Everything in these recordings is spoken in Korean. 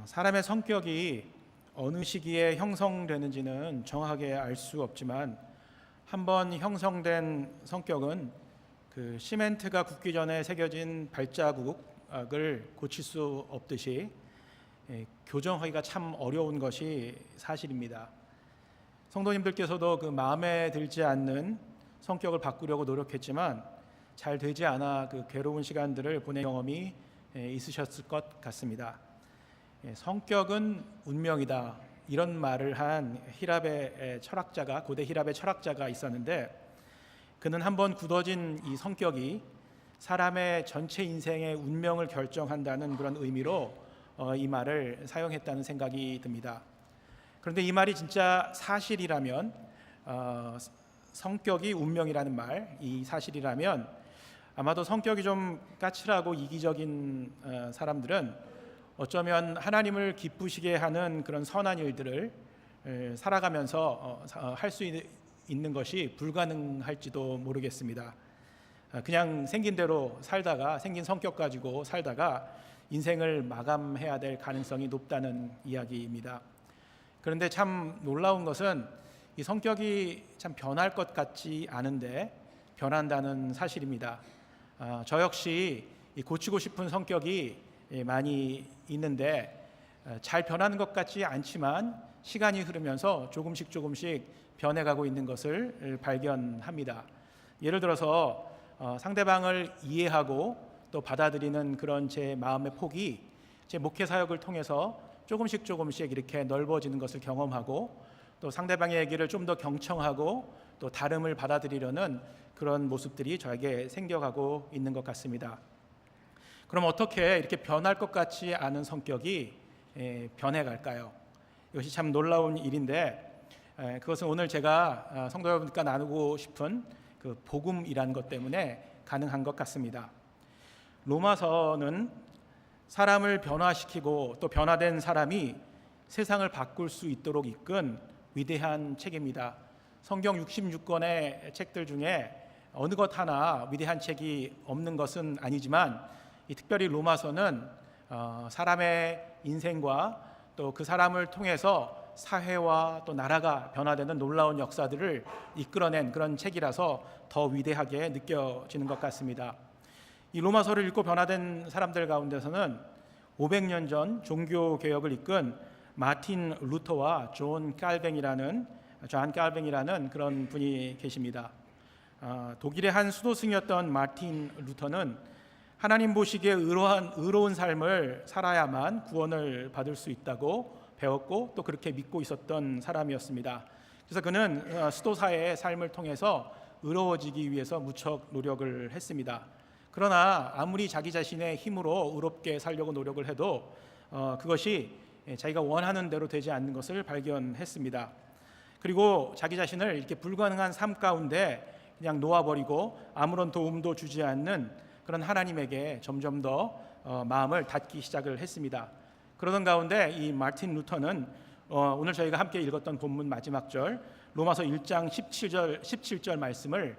사람의 성격이 어느 시기에 형성되는지는 정확하게 알 수 없지만 한번 형성된 성격은 그 시멘트가 굳기 전에 새겨진 발자국을 고칠 수 없듯이 교정하기가 참 어려운 것이 사실입니다. 성도님들께서도 그 마음에 들지 않는 성격을 바꾸려고 노력했지만 잘 되지 않아 그 괴로운 시간들을 보낸 경험이 있으셨을 것 같습니다. 성격은 운명이다, 이런 말을 한 고대 히랍의 철학자가 있었는데, 그는 한번 굳어진 이 성격이 사람의 전체 인생의 운명을 결정한다는 그런 의미로 이 말을 사용했다는 생각이 듭니다. 그런데 이 말이 진짜 사실이라면, 성격이 운명이라는 말, 이 사실이라면 아마도 성격이 좀 까칠하고 이기적인 사람들은 어쩌면 하나님을 기쁘시게 하는 그런 선한 일들을 살아가면서 할 수 있는 것이 불가능할지도 모르겠습니다. 그냥 생긴 대로 살다가, 생긴 성격 가지고 살다가 인생을 마감해야 될 가능성이 높다는 이야기입니다. 그런데 참 놀라운 것은 이 성격이 참 변할 것 같지 않은데 변한다는 사실입니다. 저 역시 고치고 싶은 성격이 많이 있는데 잘 변하는 것 같지 않지만 시간이 흐르면서 조금씩 변해가고 있는 것을 발견합니다. 예를 들어서 상대방을 이해하고 또 받아들이는 그런 제 마음의 폭이 제 목회 사역을 통해서 조금씩 이렇게 넓어지는 것을 경험하고, 또 상대방의 얘기를 좀 더 경청하고 또 다름을 받아들이려는 그런 모습들이 저에게 생겨가고 있는 것 같습니다. 그럼 어떻게 이렇게 변할 것 같지 않은 성격이 변해갈까요? 이것이 참 놀라운 일인데, 그것은 오늘 제가 성도 여러분과 나누고 싶은 그 복음이라는 것 때문에 가능한 것 같습니다. 로마서는 사람을 변화시키고 또 변화된 사람이 세상을 바꿀 수 있도록 이끈 위대한 책입니다. 성경 66권의 책들 중에 어느 것 하나 위대한 책이 없는 것은 아니지만, 특별히 로마서는 사람의 인생과 또 그 사람을 통해서 사회와 또 나라가 변화되는 놀라운 역사들을 이끌어낸 그런 책이라서 더 위대하게 느껴지는 것 같습니다. 이 로마서를 읽고 변화된 사람들 가운데서는 500년 전 종교 개혁을 이끈 마틴 루터와 존 깔뱅이라는 그런 분이 계십니다. 독일의 한 수도승이었던 마틴 루터는 하나님 보시기에 의로운 삶을 살아야만 구원을 받을 수 있다고 배웠고 또 그렇게 믿고 있었던 사람이었습니다. 그래서 그는 수도사의 삶을 통해서 의로워지기 위해서 무척 노력을 했습니다. 그러나 아무리 자기 자신의 힘으로 의롭게 살려고 노력을 해도 그것이 자기가 원하는 대로 되지 않는 것을 발견했습니다. 그리고 자기 자신을 이렇게 불가능한 삶 가운데 그냥 놓아버리고 아무런 도움도 주지 않는 그런 하나님에게 점점 더 마음을 닫기 시작을 했습니다. 그러던 가운데 이 마틴 루터는 오늘 저희가 함께 읽었던 본문 마지막 절 로마서 1장 17절 말씀을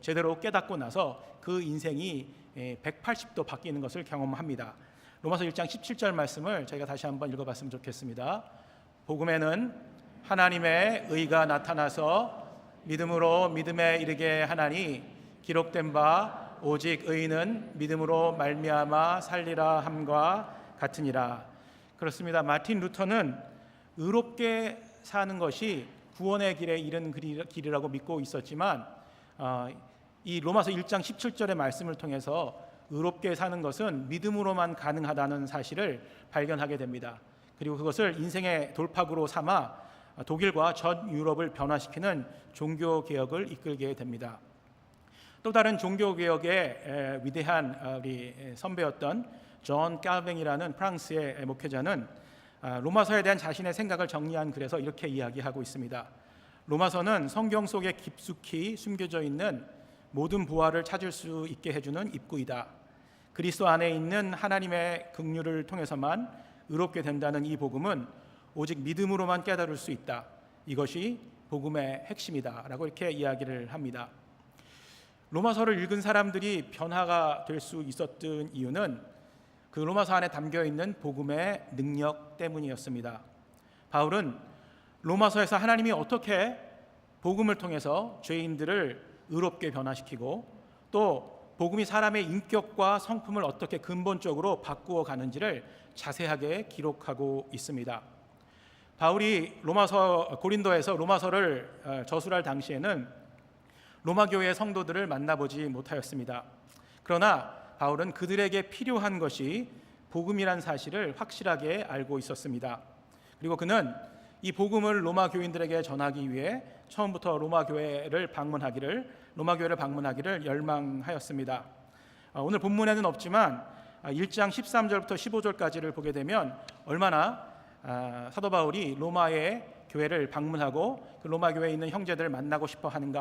제대로 깨닫고 나서 그 인생이 180도 바뀌는 것을 경험합니다. 로마서 1장 17절 말씀을 저희가 다시 한번 읽어봤으면 좋겠습니다. 복음에는 하나님의 의가 나타나서 믿음으로 믿음에 이르게 하나니 기록된 바 오직 의인은 믿음으로 말미암아 살리라 함과 같으니라. 그렇습니다. 마틴 루터는 의롭게 사는 것이 구원의 길에 이른 길이라고 믿고 있었지만 이 로마서 1장 17절의 말씀을 통해서 의롭게 사는 것은 믿음으로만 가능하다는 사실을 발견하게 됩니다. 그리고 그것을 인생의 돌파구로 삼아 독일과 전 유럽을 변화시키는 종교개혁을 이끌게 됩니다. 또 다른 종교개혁의 위대한 우리 선배였던 존 깔뱅이라는 프랑스의 목회자는 로마서에 대한 자신의 생각을 정리한 글에서 이렇게 이야기하고 있습니다. 로마서는 성경 속에 깊숙이 숨겨져 있는 모든 보화를 찾을 수 있게 해주는 입구이다. 그리스도 안에 있는 하나님의 긍휼을 통해서만 의롭게 된다는 이 복음은 오직 믿음으로만 깨달을 수 있다. 이것이 복음의 핵심이다 라고 이렇게 이야기를 합니다. 로마서를 읽은 사람들이 변화가 될 수 있었던 이유는 그 로마서 안에 담겨 있는 복음의 능력 때문이었습니다. 바울은 로마서에서 하나님이 어떻게 복음을 통해서 죄인들을 의롭게 변화시키고 또 복음이 사람의 인격과 성품을 어떻게 근본적으로 바꾸어 가는지를 자세하게 기록하고 있습니다. 바울이 고린도에서 로마서를 저술할 당시에는 로마 교회의 성도들을 만나보지 못하였습니다. 그러나 바울은 그들에게 필요한 것이 복음이란 사실을 확실하게 알고 있었습니다. 그리고 그는 이 복음을 로마 교인들에게 전하기 위해 처음부터 로마 교회를 방문하기를 열망하였습니다. 오늘 본문에는 없지만 1장 13절부터 15절까지를 보게 되면 얼마나 사도 바울이 로마의 교회를 방문하고 그 로마 교회에 있는 형제들을 만나고 싶어 하는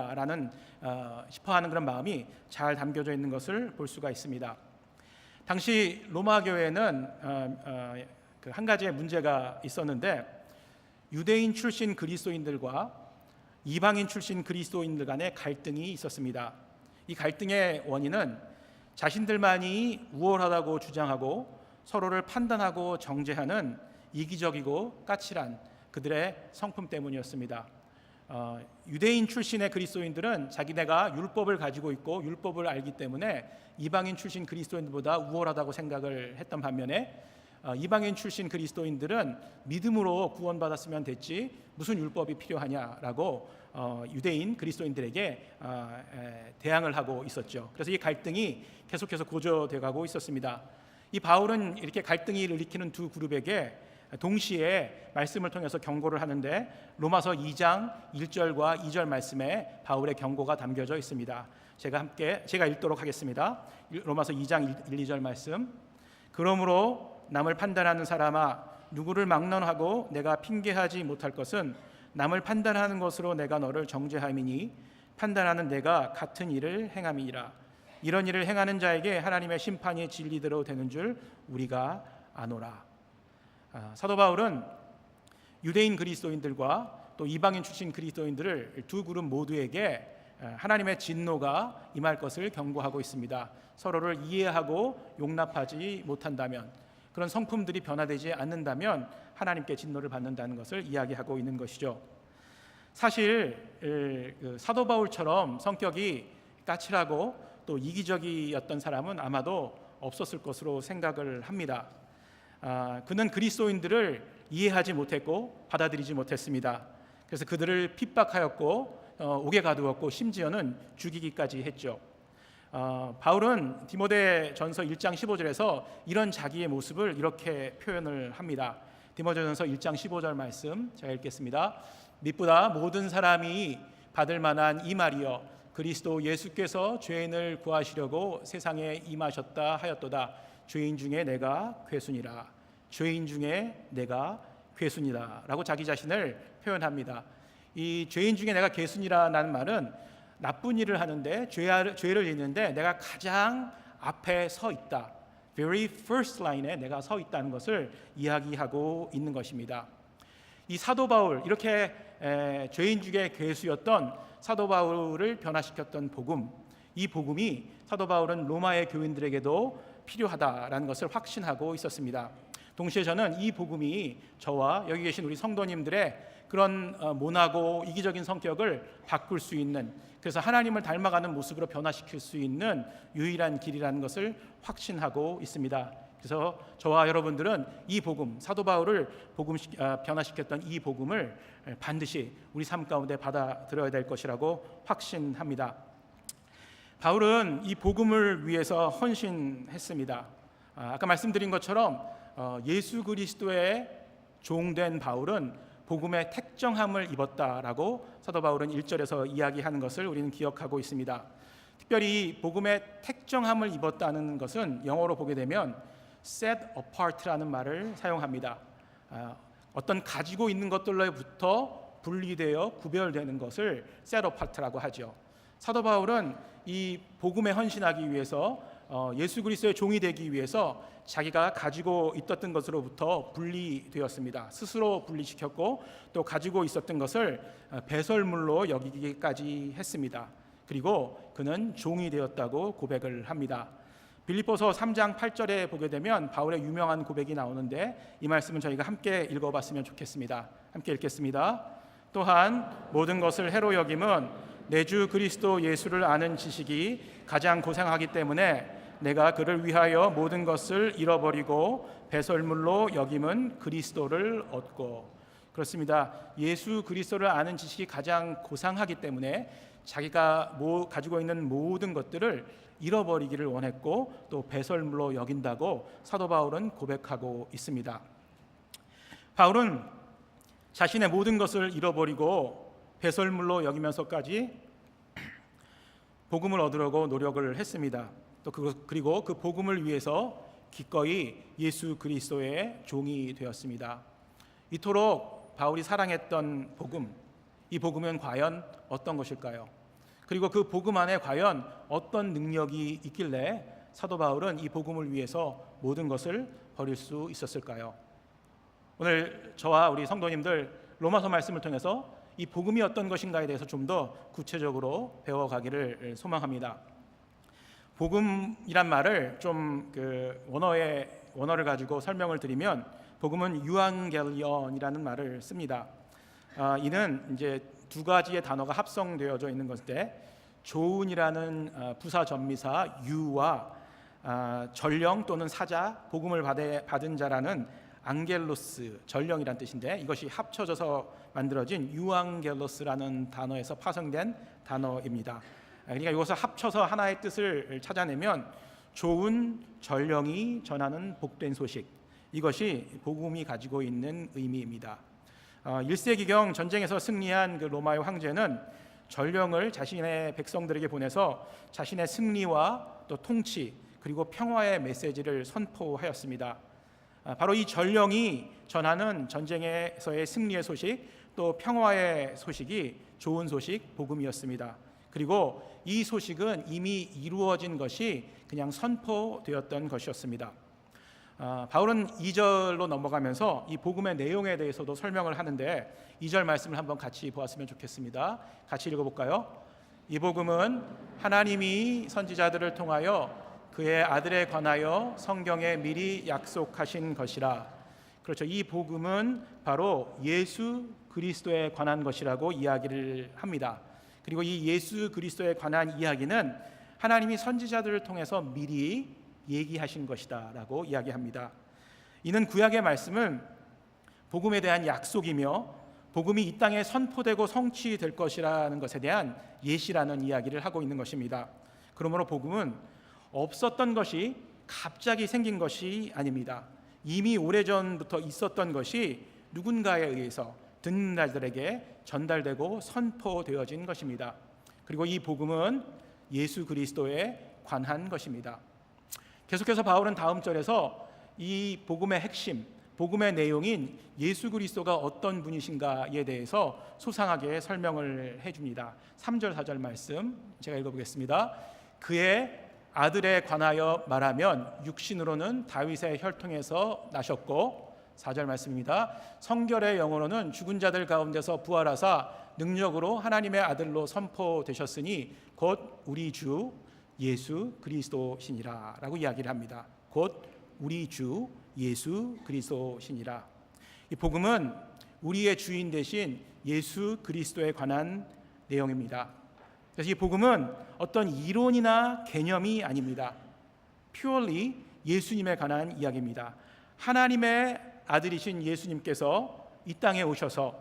그런 마음이 잘 담겨져 있는 것을 볼 수가 있습니다. 당시 로마 교회는 한 가지의 문제가 있었는데 유대인 출신 그리스도인들과 이방인 출신 그리스도인들 간의 갈등이 있었습니다. 이 갈등의 원인은 자신들만이 우월하다고 주장하고 서로를 판단하고 정죄하는 이기적이고 까칠한 그들의 성품 때문이었습니다. 유대인 출신의 그리스도인들은 자기네가 율법을 가지고 있고 율법을 알기 때문에 이방인 출신 그리스도인들보다 우월하다고 생각을 했던 반면에 이방인 출신 그리스도인들은 믿음으로 구원받았으면 됐지 무슨 율법이 필요하냐라고 유대인 그리스도인들에게 대항을 하고 있었죠. 그래서 이 갈등이 계속해서 고조돼 가고 있었습니다. 이 바울은 이렇게 갈등을 일으키는 두 그룹에게 동시에 말씀을 통해서 경고를 하는데 로마서 2장 1절과 2절 말씀에 바울의 경고가 담겨져 있습니다. 제가 읽도록 하겠습니다. 로마서 2장 1, 2절 말씀. 그러므로 남을 판단하는 사람아, 누구를 막론하고 내가 핑계하지 못할 것은 남을 판단하는 것으로 내가 너를 정죄함이니 판단하는 내가 같은 일을 행함이니라. 이런 일을 행하는 자에게 하나님의 심판이 진리대로 되는 줄 우리가 아노라. 사도 바울은 유대인 그리스도인들과 또 이방인 출신 그리스도인들을 두 그룹 모두에게 하나님의 진노가 임할 것을 경고하고 있습니다. 서로를 이해하고 용납하지 못한다면, 그런 성품들이 변화되지 않는다면 하나님께 진노를 받는다는 것을 이야기하고 있는 것이죠. 사실 사도 바울처럼 성격이 까칠하고 또 이기적이었던 사람은 아마도 없었을 것으로 생각을 합니다. 그는 그리스도인들을 이해하지 못했고 받아들이지 못했습니다. 그래서 그들을 핍박하였고 옥에 가두었고 심지어는 죽이기까지 했죠. 바울은 디모데전서 1장 15절에서 이런 자기의 모습을 이렇게 표현을 합니다. 디모데전서 1장 15절 말씀 제가 읽겠습니다. 밑보다 모든 사람이 받을 만한 이 말이여, 그리스도 예수께서 죄인을 구하시려고 세상에 임하셨다 하였도다. 죄인 중에 내가 괴순이라. 죄인 중에 내가 괴순이다 라고 자기 자신을 표현합니다. 이 죄인 중에 내가 괴순이라는 말은 나쁜 일을 하는데 죄를 짓는데 내가 가장 앞에 서 있다, very first line에 내가 서 있다는 것을 이야기하고 있는 것입니다. 이 사도 바울, 이렇게 죄인 중에 괴수였던 사도 바울을 변화시켰던 복음, 이 복음이 사도 바울은 로마의 교인들에게도 필요하다라는 것을 확신하고 있었습니다. 동시에 저는 이 복음이 저와 여기 계신 우리 성도님들의 그런 모나고 이기적인 성격을 바꿀 수 있는, 그래서 하나님을 닮아가는 모습으로 변화시킬 수 있는 유일한 길이라는 것을 확신하고 있습니다. 그래서 저와 여러분들은 이 복음, 사도 바울을 변화시켰던 이 복음을 반드시 우리 삶 가운데 받아들여야 될 것이라고 확신합니다. 바울은 이 복음을 위해서 헌신했습니다. 아까 말씀드린 것처럼 예수 그리스도의 종된 바울은 복음의 택정함을 입었다라고 사도 바울은 1절에서 이야기하는 것을 우리는 기억하고 있습니다. 특별히 복음의 택정함을 입었다는 것은 영어로 보게 되면 set apart라는 말을 사용합니다. 어떤 가지고 있는 것들로부터 분리되어 구별되는 것을 set apart라고 하죠. 사도 바울은 이 복음에 헌신하기 위해서 예수 그리스도의 종이 되기 위해서 자기가 가지고 있었던 것으로부터 분리되었습니다. 스스로 분리시켰고 또 가지고 있었던 것을 배설물로 여기기까지 했습니다. 그리고 그는 종이 되었다고 고백을 합니다. 빌립보서 3장 8절에 보게 되면 바울의 유명한 고백이 나오는데 이 말씀은 저희가 함께 읽어봤으면 좋겠습니다. 함께 읽겠습니다. 또한 모든 것을 해로 여김은 내 주 그리스도 예수를 아는 지식이 가장 고상하기 때문에 내가 그를 위하여 모든 것을 잃어버리고 배설물로 여김은 그리스도를 얻고. 그렇습니다. 예수 그리스도를 아는 지식이 가장 고상하기 때문에 자기가 가지고 있는 모든 것들을 잃어버리기를 원했고 또 배설물로 여긴다고 사도 바울은 고백하고 있습니다. 바울은 자신의 모든 것을 잃어버리고 배설물로 여기면서까지 복음을 얻으려고 노력을 했습니다. 또 그리고 그 복음을 위해서 기꺼이 예수 그리스도의 종이 되었습니다. 이토록 바울이 사랑했던 복음, 이 복음은 과연 어떤 것일까요? 그리고 그 복음 안에 과연 어떤 능력이 있길래 사도 바울은 이 복음을 위해서 모든 것을 버릴 수 있었을까요? 오늘 저와 우리 성도님들 로마서 말씀을 통해서 이 복음이 어떤 것인가에 대해서 좀 더 구체적으로 배워가기를 소망합니다. 복음이란 말을 좀 원어를 가지고 설명을 드리면 복음은 유앙겔리온이라는 말을 씁니다. 이는 이제 두 가지의 단어가 합성되어져 있는 것인데 조은이라는 부사 전미사 유와 전령 또는 사자 복음을 받은 자라는 앙겔로스 전령이란 뜻인데 이것이 합쳐져서 만들어진 유앙겔로스라는 단어에서 파생된 단어입니다. 그러니까 이것을 합쳐서 하나의 뜻을 찾아내면 좋은 전령이 전하는 복된 소식, 이것이 복음이 가지고 있는 의미입니다. 1세기경 전쟁에서 승리한 그 로마의 황제는 전령을 자신의 백성들에게 보내서 자신의 승리와 또 통치 그리고 평화의 메시지를 선포하였습니다. 바로 이 전령이 전하는 전쟁에서의 승리의 소식 또 평화의 소식이 좋은 소식 복음이었습니다. 그리고 이 소식은 이미 이루어진 것이 그냥 선포되었던 것이었습니다. 바울은 2절로 넘어가면서 이 복음의 내용에 대해서도 설명을 하는데 2절 말씀을 한번 같이 보았으면 좋겠습니다. 같이 읽어볼까요? 이 복음은 하나님이 선지자들을 통하여 그의 아들에 관하여 성경에 미리 약속하신 것이라. 그렇죠. 이 복음은 바로 예수 그리스도에 관한 것이라고 이야기를 합니다. 그리고 이 예수 그리스도에 관한 이야기는 하나님이 선지자들을 통해서 미리 얘기하신 것이다 라고 이야기합니다. 이는 구약의 말씀은 복음에 대한 약속이며 복음이 이 땅에 선포되고 성취될 것이라는 것에 대한 예시라는 이야기를 하고 있는 것입니다. 그러므로 복음은 없었던 것이 갑자기 생긴 것이 아닙니다. 이미 오래전부터 있었던 것이 누군가에 의해서 듣는 자들에게 전달되고 선포되어진 것입니다. 그리고 이 복음은 예수 그리스도에 관한 것입니다. 계속해서 바울은 다음 절에서 이 복음의 핵심, 복음의 내용인 예수 그리스도가 어떤 분이신가에 대해서 소상하게 설명을 해줍니다. 3절 4절 말씀 제가 읽어보겠습니다. 그의 아들에 관하여 말하면 육신으로는 다윗의 혈통에서 나셨고 4절 말씀입니다. 성결의 영으로는 죽은 자들 가운데서 부활하사 능력으로 하나님의 아들로 선포되셨으니 곧 우리 주 예수 그리스도시니라 라고 이야기를 합니다. 곧 우리 주 예수 그리스도시니라. 이 복음은 우리의 주인 되신 예수 그리스도에 관한 내용입니다. 그래서 이 복음은 어떤 이론이나 개념이 아닙니다. purely 예수님에 관한 이야기입니다. 하나님의 아들이신 예수님께서 이 땅에 오셔서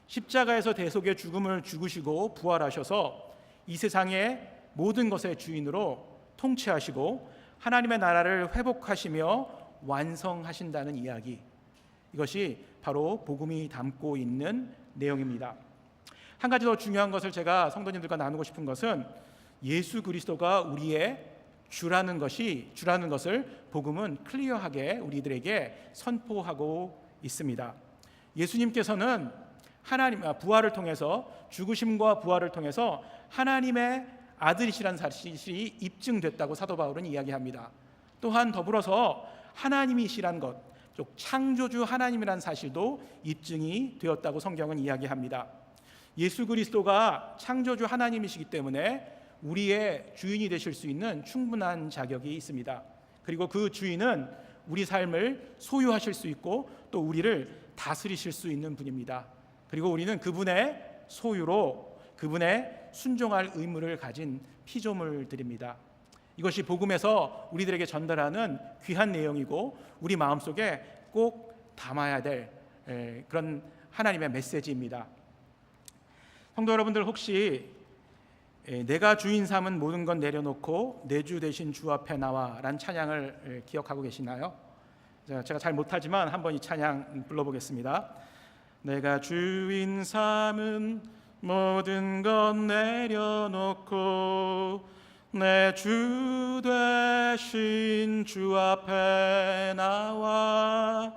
십자가에서 대속의 죽음을 죽으시고 부활하셔서 이 세상의 모든 것의 주인으로 통치하시고 하나님의 나라를 회복하시며 완성하신다는 이야기, 이것이 바로 복음이 담고 있는 내용입니다. 한 가지 더 중요한 것을 제가 성도님들과 나누고 싶은 것은 예수 그리스도가 우리의 주라는 것을 복음은 클리어하게 우리들에게 선포하고 있습니다. 예수님께서는 하나님 부활을 통해서 죽으심과 부활을 통해서 하나님의 아들이시라는 사실이 입증됐다고 사도 바울은 이야기합니다. 또한 더불어서 하나님이시란 것, 즉 창조주 하나님이라는 사실도 입증이 되었다고 성경은 이야기합니다. 예수 그리스도가 창조주 하나님이시기 때문에 우리의 주인이 되실 수 있는 충분한 자격이 있습니다. 그리고 그 주인은 우리 삶을 소유하실 수 있고 또 우리를 다스리실 수 있는 분입니다. 그리고 우리는 그분의 소유로 그분의 순종할 의무를 가진 피조물들입니다. 이것이 복음에서 우리들에게 전달하는 귀한 내용이고 우리 마음속에 꼭 담아야 될 그런 하나님의 메시지입니다. 성도 여러분들, 혹시 내가 주인 삼은 모든 건 내려놓고 내 주 대신 주 앞에 나와 라는 찬양을 기억하고 계시나요? 제가 잘 못하지만 한번 이 찬양 불러보겠습니다. 내가 주인 삼은 모든 건 내려놓고 내 주 대신 주 앞에 나와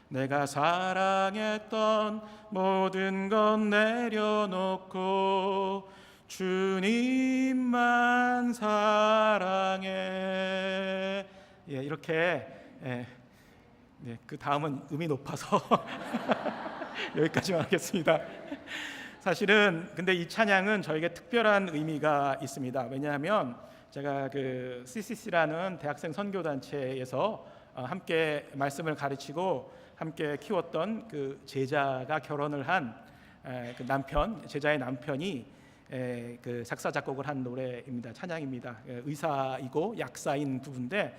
내가 사랑했던 모든 건 내려놓고 주님만 사랑해. 이렇게 그 다음은 음이 높아서 여기까지만 하겠습니다. 사실은 근데 이 찬양은 저에게 특별한 의미가 있습니다. 왜냐하면 제가 그 CCC라는 대학생 선교단체에서 함께 말씀을 가르치고 함께 키웠던 그 제자가 결혼을 한 그 남편, 제자의 남편이 그 작사 작곡을 한 노래입니다. 찬양입니다. 의사이고 약사인 부부인데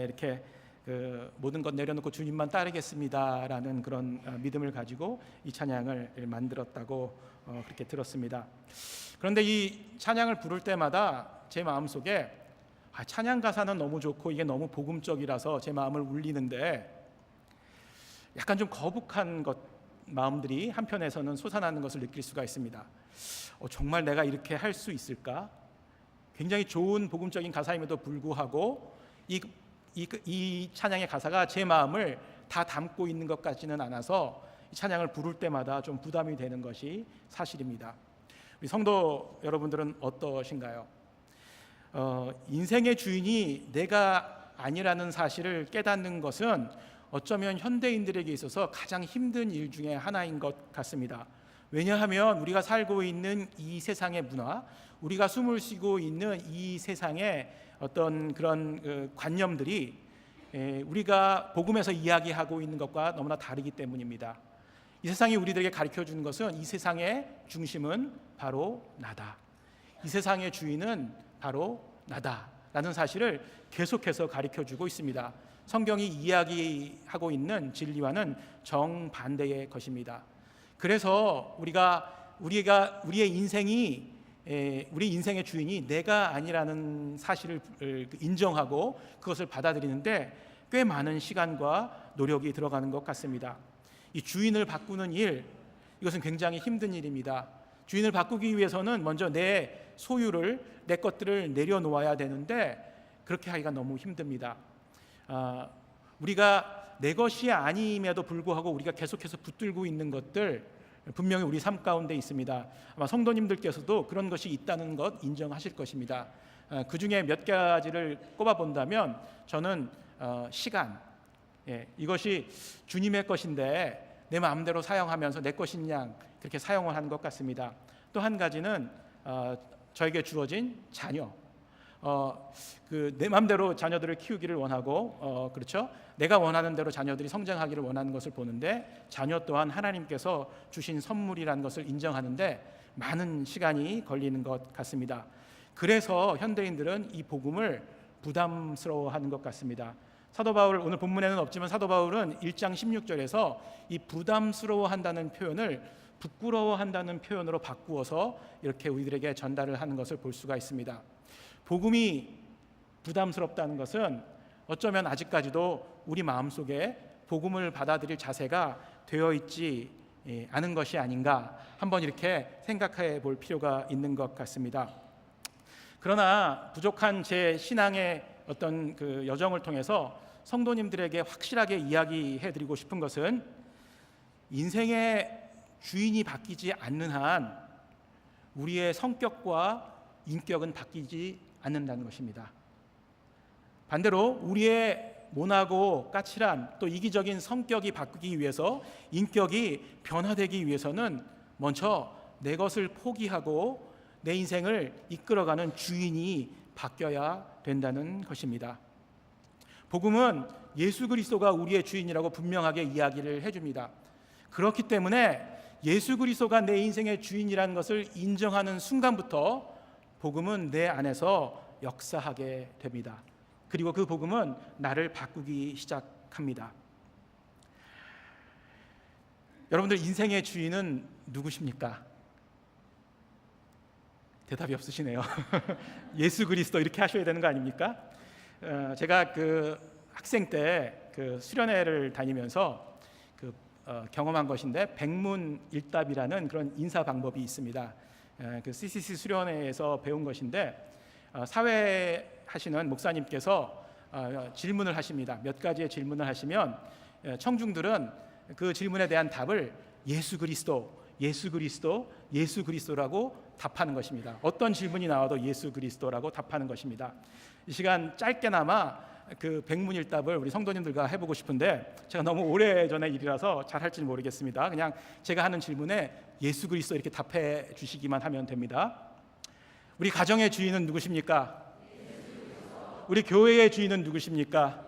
이렇게 그 모든 것 내려놓고 주님만 따르겠습니다라는 그런 믿음을 가지고 이 찬양을 만들었다고 그렇게 들었습니다. 그런데 이 찬양을 부를 때마다 제 마음속에 찬양 가사는 너무 좋고 이게 너무 복음적이라서 제 마음을 울리는데 약간 좀 거북한 마음들이 한편에서는 솟아나는 것을 느낄 수가 있습니다. 정말 내가 이렇게 할 수 있을까? 굉장히 좋은 복음적인 가사임에도 불구하고 이 찬양의 가사가 제 마음을 다 담고 있는 것 같지는 않아서 이 찬양을 부를 때마다 좀 부담이 되는 것이 사실입니다. 우리 성도 여러분들은 어떠신가요? 인생의 주인이 내가 아니라는 사실을 깨닫는 것은 어쩌면 현대인들에게 있어서 가장 힘든 일 중에 하나인 것 같습니다. 왜냐하면 우리가 살고 있는 이 세상의 문화, 우리가 숨을 쉬고 있는 이 세상의 어떤 그런 관념들이 우리가 복음에서 이야기하고 있는 것과 너무나 다르기 때문입니다. 이 세상이 우리들에게 가르쳐주는 것은 이 세상의 중심은 바로 나다, 이 세상의 주인은 바로 나다 라는 사실을 계속해서 가르쳐주고 있습니다. 성경이 이야기하고 있는 진리와는 정반대의 것입니다. 그래서 우리의 인생이 우리 인생의 주인이 내가 아니라는 사실을 인정하고 그것을 받아들이는데 꽤 많은 시간과 노력이 들어가는 것 같습니다. 이 주인을 바꾸는 일, 이것은 굉장히 힘든 일입니다. 주인을 바꾸기 위해서는 먼저 내 소유를, 내 것들을 내려놓아야 되는데 그렇게 하기가 너무 힘듭니다. 우리가 내 것이 아님에도 불구하고 우리가 계속해서 붙들고 있는 것들 분명히 우리 삶 가운데 있습니다. 아마 성도님들께서도 그런 것이 있다는 것 인정하실 것입니다. 그 중에 몇 가지를 꼽아본다면 저는 시간, 이것이 주님의 것인데 내 마음대로 사용하면서 내 것인 양 그렇게 사용을 하는 것 같습니다. 또 한 가지는 저에게 주어진 자녀, 내 마음대로 자녀들을 키우기를 원하고 그렇죠? 내가 원하는 대로 자녀들이 성장하기를 원하는 것을 보는데 자녀 또한 하나님께서 주신 선물이라는 것을 인정하는데 많은 시간이 걸리는 것 같습니다. 그래서 현대인들은 이 복음을 부담스러워하는 것 같습니다. 사도 바울, 오늘 본문에는 없지만 사도 바울은 1장 16절에서 이 부담스러워한다는 표현을 부끄러워한다는 표현으로 바꾸어서 이렇게 우리들에게 전달을 하는 것을 볼 수가 있습니다. 복음이 부담스럽다는 것은 어쩌면 아직까지도 우리 마음속에 복음을 받아들일 자세가 되어 있지 않은 것이 아닌가 한번 이렇게 생각해 볼 필요가 있는 것 같습니다. 그러나 부족한 제 신앙의 어떤 그 여정을 통해서 성도님들에게 확실하게 이야기해 드리고 싶은 것은 인생의 주인이 바뀌지 않는 한 우리의 성격과 인격은 바뀌지 않는다는 것입니다. 반대로 우리의 모나고 까칠한 또 이기적인 성격이 바뀌기 위해서, 인격이 변화되기 위해서는 먼저 내 것을 포기하고 내 인생을 이끌어가는 주인이 바뀌어야 된다는 것입니다. 복음은 예수 그리스도가 우리의 주인이라고 분명하게 이야기를 해줍니다. 그렇기 때문에 예수 그리스도가 내 인생의 주인이라는 것을 인정하는 순간부터 복음은 내 안에서 역사하게 됩니다. 그리고 그 복음은 나를 바꾸기 시작합니다. 여러분들 인생의 주인은 누구십니까? 대답이 없으시네요. 예수 그리스도 이렇게 하셔야 되는 거 아닙니까? 제가 그 학생 때 그 수련회를 다니면서 경험한 것인데 백문일답이라는 그런 인사 방법이 있습니다. 그 CCC 수련회에서 배운 것인데 사회 하시는 목사님께서 질문을 하십니다. 몇 가지의 질문을 하시면 청중들은 그 질문에 대한 답을 예수 그리스도, 예수 그리스도, 예수 그리스도라고 답하는 것입니다. 어떤 질문이 나와도 예수 그리스도라고 답하는 것입니다. 이 시간 짧게나마 그 백문일답을 우리 성도님들과 해보고 싶은데 제가 너무 오래전의 일이라서 잘 할지 모르겠습니다. 그냥 제가 하는 질문에 예수 그리스도 이렇게 답해 주시기만 하면 됩니다. 우리 가정의 주인은 누구십니까? 우리 교회의 주인은 누구십니까?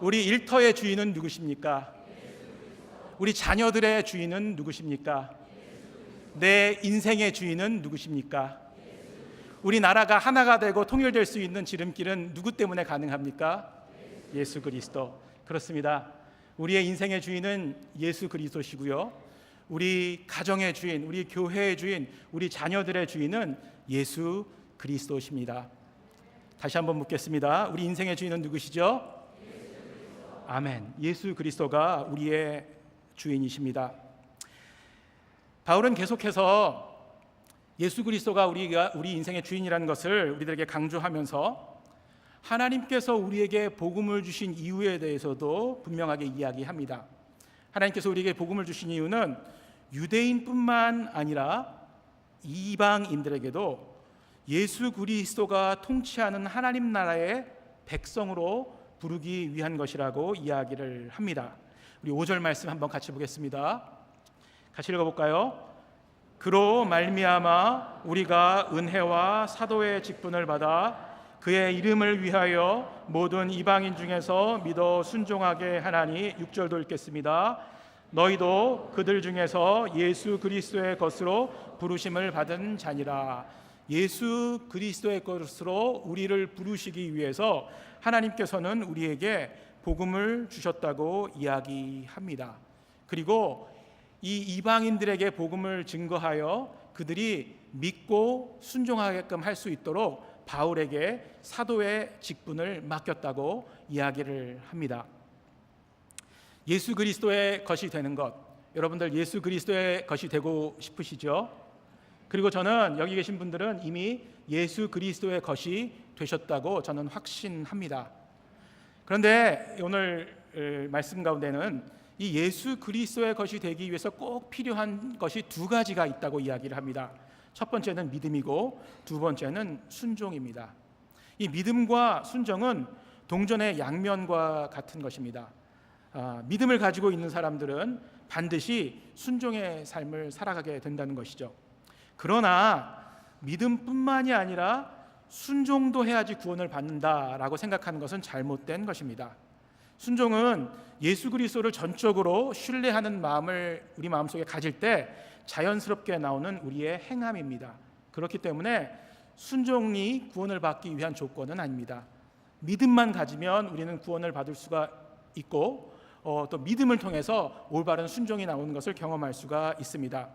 우리 일터의 주인은 누구십니까? 우리 자녀들의 주인은 누구십니까? 내 인생의 주인은 누구십니까? 우리 나라가 하나가 되고 통일될 수 있는 지름길은 누구 때문에 가능합니까? 예수 그리스도. 그렇습니다. 우리의 인생의 주인은 예수 그리스도시고요. 우리 가정의 주인, 우리 교회의 주인, 우리 자녀들의 주인은 예수 그리스도십니다. 다시 한번 묻겠습니다. 우리 인생의 주인은 누구시죠? 아멘. 예수 그리스도가 우리의 주인이십니다. 바울은 계속해서 예수 그리스도가 우리 인생의 주인이라는 것을 우리들에게 강조하면서 하나님께서 우리에게 복음을 주신 이유에 대해서도 분명하게 이야기합니다. 하나님께서 우리에게 복음을 주신 이유는 유대인뿐만 아니라 이방인들에게도 예수 그리스도가 통치하는 하나님 나라의 백성으로 부르기 위한 것이라고 이야기를 합니다. 우리 5절 말씀 한번 같이 보겠습니다. 같이 읽어볼까요? 그로 말미암아 우리가 은혜와 사도의 직분을 받아 그의 이름을 위하여 모든 이방인 중에서 믿어 순종하게 하나니. 6절도 읽겠습니다. 너희도 그들 중에서 예수 그리스도의 것으로 부르심을 받은 자니라. 예수 그리스도의 것으로 우리를 부르시기 위해서 하나님께서는 우리에게 복음을 주셨다고 이야기합니다. 그리고 이 이방인들에게 복음을 증거하여 그들이 믿고 순종하게끔 할 수 있도록 바울에게 사도의 직분을 맡겼다고 이야기를 합니다. 예수 그리스도의 것이 되는 것, 여러분들 예수 그리스도의 것이 되고 싶으시죠? 그리고 저는 여기 계신 분들은 이미 예수 그리스도의 것이 되셨다고 저는 확신합니다. 그런데 오늘 말씀 가운데는 이 예수 그리스도의 것이 되기 위해서 꼭 필요한 것이 두 가지가 있다고 이야기를 합니다. 첫 번째는 믿음이고 두 번째는 순종입니다. 이 믿음과 순종은 동전의 양면과 같은 것입니다. 믿음을 가지고 있는 사람들은 반드시 순종의 삶을 살아가게 된다는 것이죠. 그러나 믿음뿐만이 아니라 순종도 해야지 구원을 받는다라고 생각하는 것은 잘못된 것입니다. 순종은 예수 그리스도를 전적으로 신뢰하는 마음을 우리 마음속에 가질 때 자연스럽게 나오는 우리의 행함입니다. 그렇기 때문에 순종이 구원을 받기 위한 조건은 아닙니다. 믿음만 가지면 우리는 구원을 받을 수가 있고 또 믿음을 통해서 올바른 순종이 나오는 것을 경험할 수가 있습니다.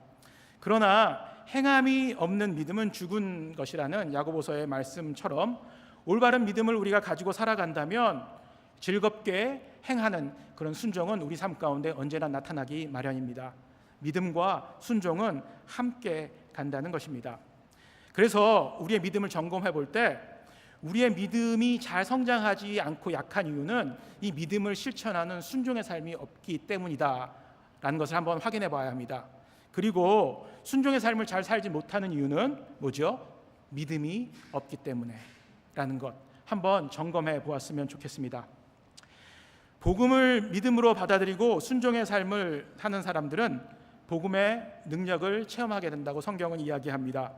그러나 행함이 없는 믿음은 죽은 것이라는 야고보서의 말씀처럼 올바른 믿음을 우리가 가지고 살아간다면 즐겁게 행하는 그런 순종은 우리 삶 가운데 언제나 나타나기 마련입니다. 믿음과 순종은 함께 간다는 것입니다. 그래서 우리의 믿음을 점검해 볼 때 우리의 믿음이 잘 성장하지 않고 약한 이유는 이 믿음을 실천하는 순종의 삶이 없기 때문이다라는 것을 한번 확인해 봐야 합니다. 그리고 순종의 삶을 잘 살지 못하는 이유는 뭐죠? 믿음이 없기 때문에라는 것 한번 점검해 보았으면 좋겠습니다. 복음을 믿음으로 받아들이고 순종의 삶을 사는 사람들은 복음의 능력을 체험하게 된다고 성경은 이야기합니다.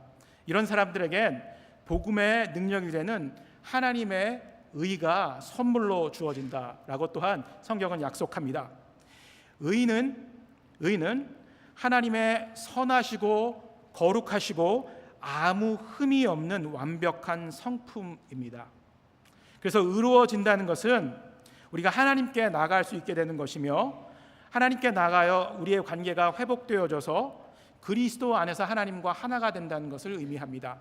이런 사람들에겐 복음의 능력이 되는 하나님의 의가 선물로 주어진다라고 또한 성경은 약속합니다. 의는 하나님의 선하시고 거룩하시고 아무 흠이 없는 완벽한 성품입니다. 그래서 의로워진다는 것은 우리가 하나님께 나아갈 수 있게 되는 것이며, 하나님께 나가여 우리의 관계가 회복되어져서 그리스도 안에서 하나님과 하나가 된다는 것을 의미합니다.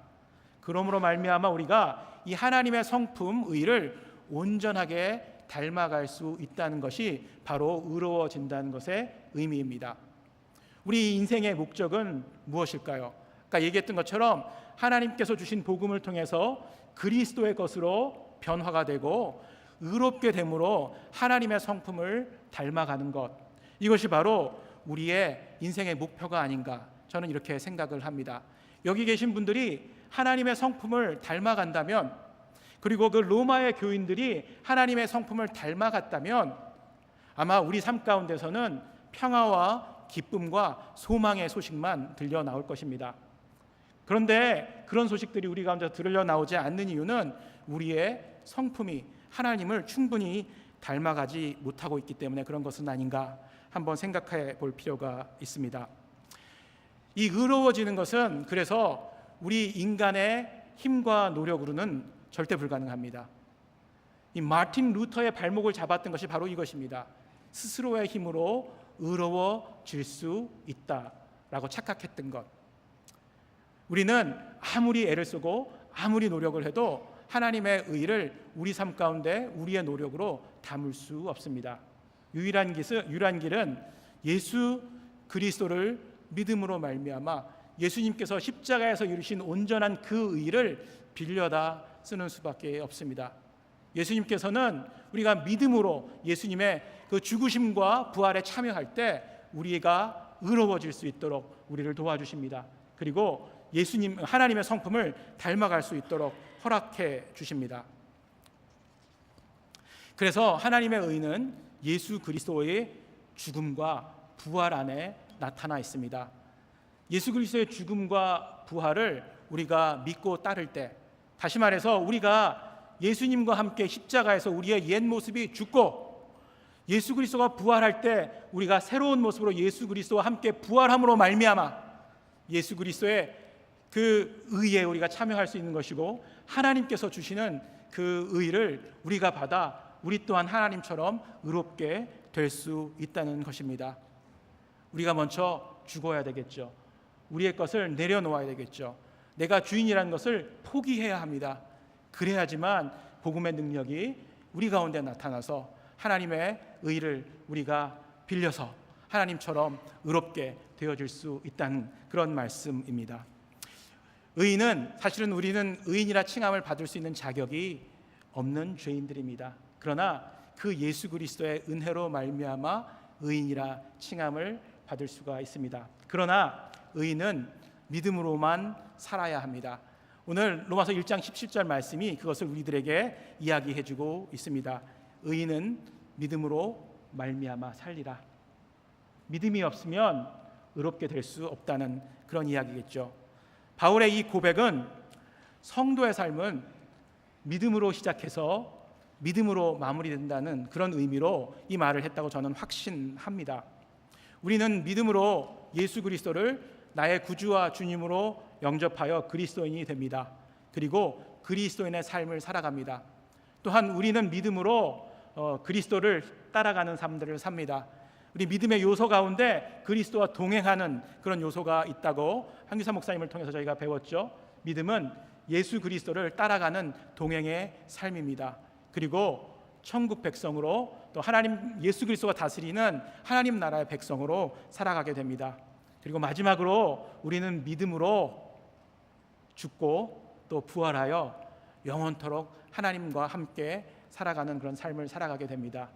그러므로 말미암아 우리가 이 하나님의 성품 의를 온전하게 닮아갈 수 있다는 것이 바로 의로워진다는 것의 의미입니다. 우리 인생의 목적은 무엇일까요? 아까 얘기했던 것처럼 하나님께서 주신 복음을 통해서 그리스도의 것으로 변화가 되고 의롭게 됨으로 하나님의 성품을 닮아가는 것, 이것이 바로 우리의 인생의 목표가 아닌가, 저는 이렇게 생각을 합니다. 여기 계신 분들이 하나님의 성품을 닮아간다면, 그리고 그 로마의 교인들이 하나님의 성품을 닮아갔다면 아마 우리 삶 가운데서는 평화와 기쁨과 소망의 소식만 들려 나올 것입니다. 그런데 그런 소식들이 우리 가운데 들려 나오지 않는 이유는 우리의 성품이 하나님을 충분히 닮아가지 못하고 있기 때문에 그런 것은 아닌가 한번 생각해 볼 필요가 있습니다. 이 의로워지는 것은 그래서 우리 인간의 힘과 노력으로는 절대 불가능합니다. 이 마틴 루터의 발목을 잡았던 것이 바로 이것입니다. 스스로의 힘으로 의로워질 수 있다라고 착각했던 것. 우리는 아무리 애를 쓰고 아무리 노력을 해도 하나님의 의를 우리 삶 가운데 우리의 노력으로 담을 수 없습니다. 유일한 길은 예수 그리스도를 믿음으로 말미암아 예수님께서 십자가에서 이루신 온전한 그 의를 빌려다 쓰는 수밖에 없습니다. 예수님께서는 우리가 믿음으로 예수님의 그 죽으심과 부활에 참여할 때 우리가 의로워질 수 있도록 우리를 도와주십니다. 그리고 예수님 하나님의 성품을 닮아갈 수 있도록 허락해 주십니다. 그래서 하나님의 의는 예수 그리스도의 죽음과 부활 안에 나타나 있습니다. 예수 그리스도의 죽음과 부활을 우리가 믿고 따를 때, 다시 말해서 우리가 예수님과 함께 십자가에서 우리의 옛 모습이 죽고 예수 그리스도가 부활할 때 우리가 새로운 모습으로 예수 그리스도와 함께 부활함으로 말미암아 예수 그리스도의 그 의에 우리가 참여할 수 있는 것이고, 하나님께서 주시는 그 의를 우리가 받아 우리 또한 하나님처럼 의롭게 될 수 있다는 것입니다. 우리가 먼저 죽어야 되겠죠. 우리의 것을 내려놓아야 되겠죠. 내가 주인이라는 것을 포기해야 합니다. 그래야지만 복음의 능력이 우리 가운데 나타나서 하나님의 의를 우리가 빌려서 하나님처럼 의롭게 되어질 수 있다는 그런 말씀입니다. 의인은, 사실은 우리는 의인이라 칭함을 받을 수 있는 자격이 없는 죄인들입니다. 그러나 그 예수 그리스도의 은혜로 말미암아 의인이라 칭함을 받을 수가 있습니다. 그러나 의인은 믿음으로만 살아야 합니다. 오늘 로마서 1장 17절 말씀이 그것을 우리들에게 이야기해주고 있습니다. 의인은 믿음으로 말미암아 살리라. 믿음이 없으면 의롭게 될 수 없다는 그런 이야기겠죠. 바울의 이 고백은 성도의 삶은 믿음으로 시작해서 믿음으로 마무리된다는 그런 의미로 이 말을 했다고 저는 확신합니다. 우리는 믿음으로 예수 그리스도를 나의 구주와 주님으로 영접하여 그리스도인이 됩니다. 그리고 그리스도인의 삶을 살아갑니다. 또한 우리는 믿음으로 그리스도를 따라가는 삶들을 삽니다. 우리 믿음의 요소 가운데 그리스도와 동행하는 그런 요소가 있다고 한규사 목사님을 통해서 저희가 배웠죠. 믿음은 예수 그리스도를 따라가는 동행의 삶입니다. 그리고 천국 백성으로, 또 하나님 예수 그리스도가 다스리는 하나님 나라의 백성으로 살아가게 됩니다. 그리고 마지막으로 우리는 믿음으로 죽고 또 부활하여 영원토록 하나님과 함께 살아가는 그런 삶을 살아가게 됩니다.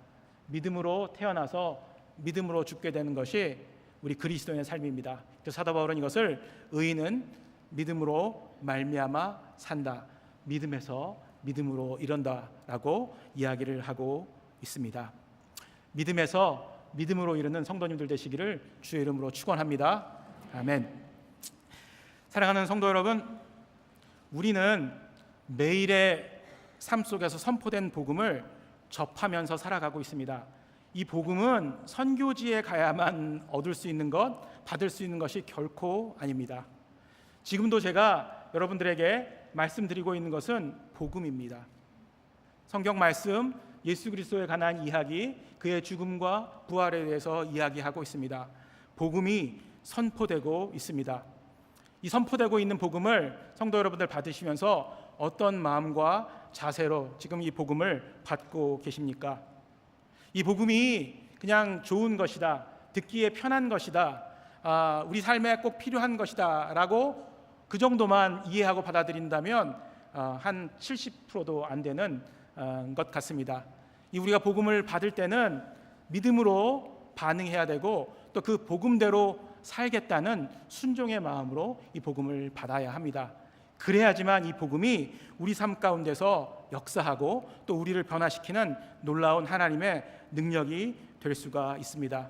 믿음으로 태어나서 믿음으로 죽게 되는 것이 우리 그리스도인의 삶입니다. 그래서 사도 바울은 이것을 의인은 믿음으로 말미암아 산다, 믿음에서 믿음으로 이른다라고 이야기를 하고 있습니다. 믿음에서 믿음으로 이르는 성도님들 되시기를 주의 이름으로 축원합니다. 아멘. 사랑하는 성도 여러분, 우리는 매일의 삶 속에서 선포된 복음을 접하면서 살아가고 있습니다. 이 복음은 선교지에 가야만 얻을 수 있는 것, 받을 수 있는 것이 결코 아닙니다. 지금도 제가 여러분들에게 말씀드리고 있는 것은 복음입니다. 성경 말씀, 예수 그리스도에 관한 이야기, 그의 죽음과 부활에 대해서 이야기하고 있습니다. 복음이 선포되고 있습니다. 이 선포되고 있는 복음을 성도 여러분들 받으시면서 어떤 마음과 자세로 지금 이 복음을 받고 계십니까? 이 복음이 그냥 좋은 것이다, 듣기에 편한 것이다, 우리 삶에 꼭 필요한 것이다 라고 그 정도만 이해하고 받아들인다면 한 70%도 안 되는 것 같습니다. 우리가 복음을 받을 때는 믿음으로 반응해야 되고 또 그 복음대로 살겠다는 순종의 마음으로 이 복음을 받아야 합니다. 그래야지만 이 복음이 우리 삶 가운데서 역사하고 또 우리를 변화시키는 놀라운 하나님의 능력이 될 수가 있습니다.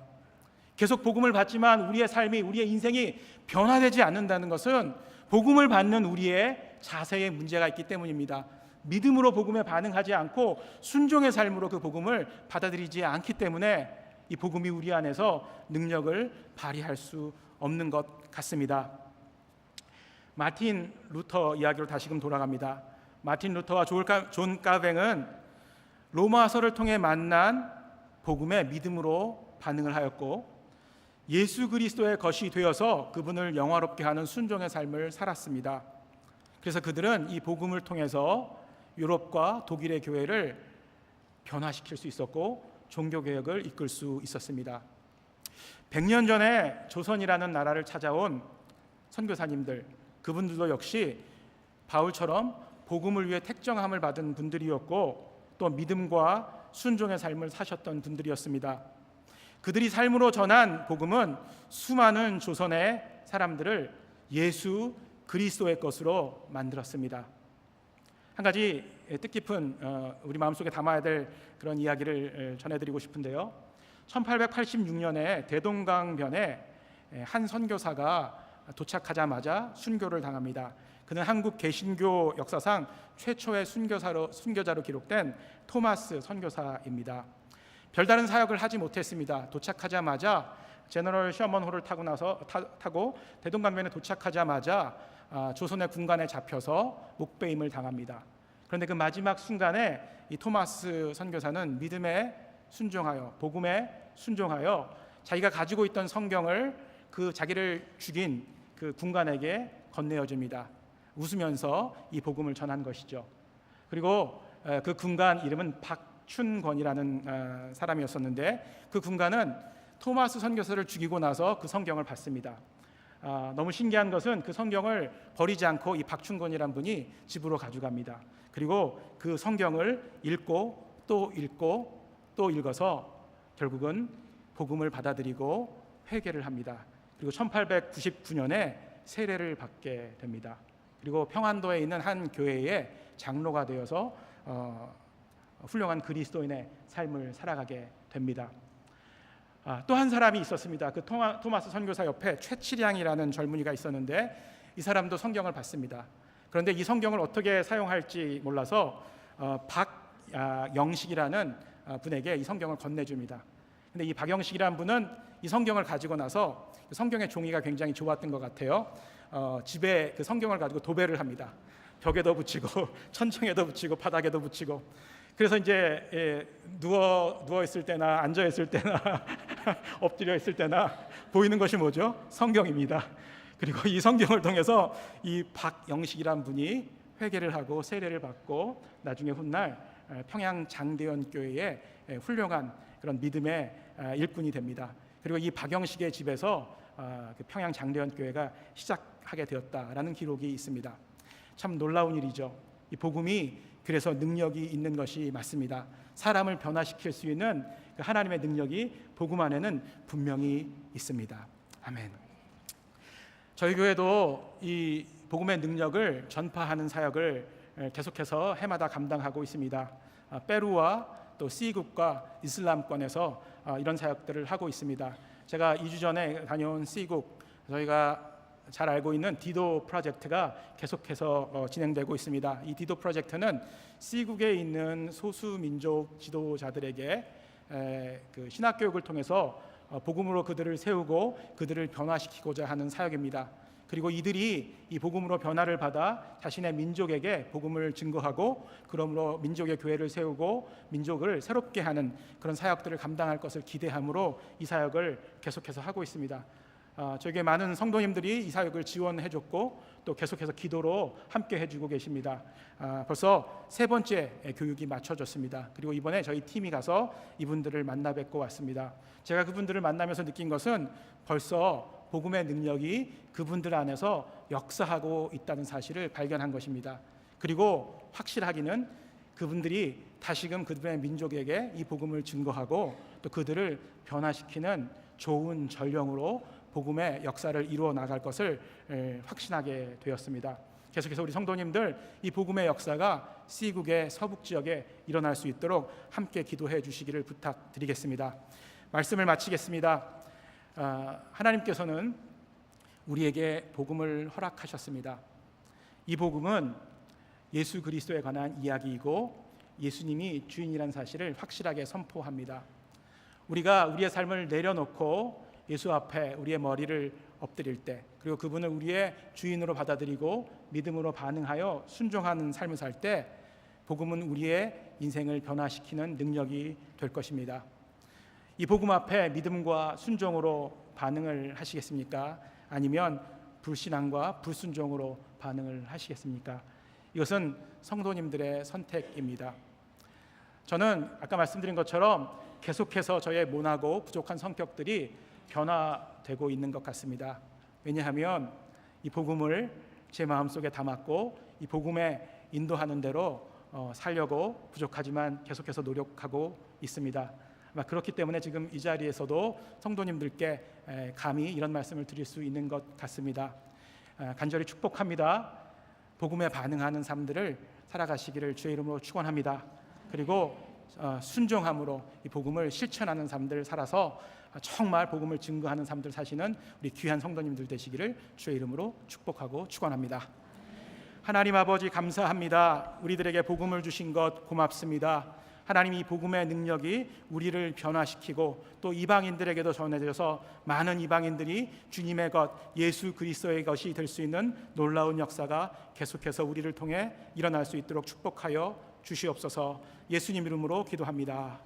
계속 복음을 받지만 우리의 삶이, 우리의 인생이 변화되지 않는다는 것은 복음을 받는 우리의 자세에 문제가 있기 때문입니다. 믿음으로 복음에 반응하지 않고 순종의 삶으로 그 복음을 받아들이지 않기 때문에 이 복음이 우리 안에서 능력을 발휘할 수 없는 것 같습니다. 마틴 루터 이야기로 다시금 돌아갑니다. 마틴 루터와 존 까뱅은 로마서를 통해 만난 복음에 믿음으로 반응을 하였고 예수 그리스도의 것이 되어서 그분을 영화롭게 하는 순종의 삶을 살았습니다. 그래서 그들은 이 복음을 통해서 유럽과 독일의 교회를 변화시킬 수 있었고 종교개혁을 이끌 수 있었습니다. 100년 전에 조선이라는 나라를 찾아온 선교사님들, 그분들도 역시 바울처럼 복음을 위해 택정함을 받은 분들이었고 또 믿음과 순종의 삶을 사셨던 분들이었습니다. 그들이 삶으로 전한 복음은 수많은 조선의 사람들을 예수 그리스도의 것으로 만들었습니다. 한 가지 뜻깊은 우리 마음속에 담아야 될 그런 이야기를 전해드리고 싶은데요. 1886년에 대동강변에 한 선교사가 도착하자마자 순교를 당합니다. 그는 한국 개신교 역사상 최초의 순교자로 기록된 토마스 선교사입니다. 별다른 사역을 하지 못했습니다. 도착하자마자 제너럴 셔먼호를 타고 대동강변에 도착하자마자 조선의 군관에 잡혀서 목배임을 당합니다. 그런데 그 마지막 순간에 이 토마스 선교사는 믿음에 순종하여, 복음에 순종하여 자기가 가지고 있던 성경을 그 자기를 죽인 그 군관에게 건네어 줍니다. 웃으면서 이 복음을 전한 것이죠. 그리고 그 군관 이름은 박춘권이라는 사람이었었는데 그 군관은 토마스 선교사를 죽이고 나서 그 성경을 받습니다. 너무 신기한 것은 그 성경을 버리지 않고 이 박춘권이란 분이 집으로 가져갑니다. 그리고 그 성경을 읽고 또 읽고 또 읽어서 결국은 복음을 받아들이고 회개를 합니다. 그리고 1899년에 세례를 받게 됩니다. 그리고 평안도에 있는 한 교회의 장로가 되어서 훌륭한 그리스도인의 삶을 살아가게 됩니다. 또 한 사람이 있었습니다. 그 토마스 선교사 옆에 최칠양이라는 젊은이가 있었는데 이 사람도 성경을 받습니다. 그런데 이 성경을 어떻게 사용할지 몰라서 박영식이라는 분에게 이 성경을 건네줍니다. 근데 이 박영식이라는 분은 이 성경을 가지고 나서 성경의 종이가 굉장히 좋았던 것 같아요. 집에 그 성경을 가지고 도배를 합니다. 벽에도 붙이고 천장에도 붙이고 바닥에도 붙이고. 그래서 이제 누워 있을 때나 앉아 있을 때나 엎드려 있을 때나 보이는 것이 뭐죠? 성경입니다. 그리고 이 성경을 통해서 이 박영식이란 분이 회개를 하고 세례를 받고 나중에 훗날 평양 장대현 교회의 훌륭한 그런 믿음의 일꾼이 됩니다. 그리고 이 박영식의 집에서 평양 장대현 교회가 시작하게 되었다라는 기록이 있습니다. 참 놀라운 일이죠. 이 복음이 그래서 능력이 있는 것이 맞습니다. 사람을 변화시킬 수 있는 그 하나님의 능력이 복음 안에는 분명히 있습니다. 아멘. 저희 교회도 이 복음의 능력을 전파하는 사역을 계속해서 해마다 감당하고 있습니다. 페루와 또 C국과 이슬람권에서 이런 사역들을 하고 있습니다. 제가 2주 전에 다녀온 C국, 저희가 잘 알고 있는 디도 프로젝트가 계속해서 진행되고 있습니다. 이 디도 프로젝트는 C국에 있는 소수 민족 지도자들에게 그 신학 교육을 통해서 복음으로 그들을 세우고 그들을 변화시키고자 하는 사역입니다. 그리고 이들이 이 복음으로 변화를 받아 자신의 민족에게 복음을 증거하고 그러므로 민족의 교회를 세우고 민족을 새롭게 하는 그런 사역들을 감당할 것을 기대함으로 이 사역을 계속해서 하고 있습니다. 저에게 많은 성도님들이 이 사역을 지원해줬고 또 계속해서 기도로 함께 해주고 계십니다. 벌써 3번째 교육이 마쳐졌습니다. 그리고 이번에 저희 팀이 가서 이분들을 만나 뵙고 왔습니다. 제가 그분들을 만나면서 느낀 것은 벌써 복음의 능력이 그분들 안에서 역사하고 있다는 사실을 발견한 것입니다. 그리고 확실하기는 그분들이 다시금 그들의 민족에게 이 복음을 증거하고 또 그들을 변화시키는 좋은 전령으로 복음의 역사를 이루어 나갈 것을 확신하게 되었습니다. 계속해서 우리 성도님들 이 복음의 역사가 C국의 서북 지역에 일어날 수 있도록 함께 기도해 주시기를 부탁드리겠습니다. 말씀을 마치겠습니다. 하나님께서는 우리에게 복음을 허락하셨습니다. 이 복음은 예수 그리스도에 관한 이야기이고 예수님이 주인이라는 사실을 확실하게 선포합니다. 우리가 우리의 삶을 내려놓고 예수 앞에 우리의 머리를 엎드릴 때 그리고 그분을 우리의 주인으로 받아들이고 믿음으로 반응하여 순종하는 삶을 살 때 복음은 우리의 인생을 변화시키는 능력이 될 것입니다. 이 복음 앞에 믿음과 순종으로 반응을 하시겠습니까? 아니면 불신앙과 불순종으로 반응을 하시겠습니까? 이것은 성도님들의 선택입니다. 저는 아까 말씀드린 것처럼 계속해서 저의 모나고 부족한 성격들이 변화되고 있는 것 같습니다. 왜냐하면 이 복음을 제 마음속에 담았고 이 복음에 인도하는 대로 살려고 부족하지만 계속해서 노력하고 있습니다. 그렇기 때문에 지금 이 자리에서도 성도님들께 감히 이런 말씀을 드릴 수 있는 것 같습니다. 간절히 축복합니다. 복음에 반응하는 삶들을 살아가시기를 주의 이름으로 축원합니다. 그리고 순종함으로 이 복음을 실천하는 삶들 살아서 정말 복음을 증거하는 삶들 사시는 우리 귀한 성도님들 되시기를 주의 이름으로 축복하고 축원합니다. 하나님 아버지 감사합니다. 우리들에게 복음을 주신 것 고맙습니다. 하나님 이 복음의 능력이 우리를 변화시키고 또 이방인들에게도 전해져서 많은 이방인들이 주님의 것 예수 그리스도의 것이 될 수 있는 놀라운 역사가 계속해서 우리를 통해 일어날 수 있도록 축복하여 주시옵소서. 예수님 이름으로 기도합니다.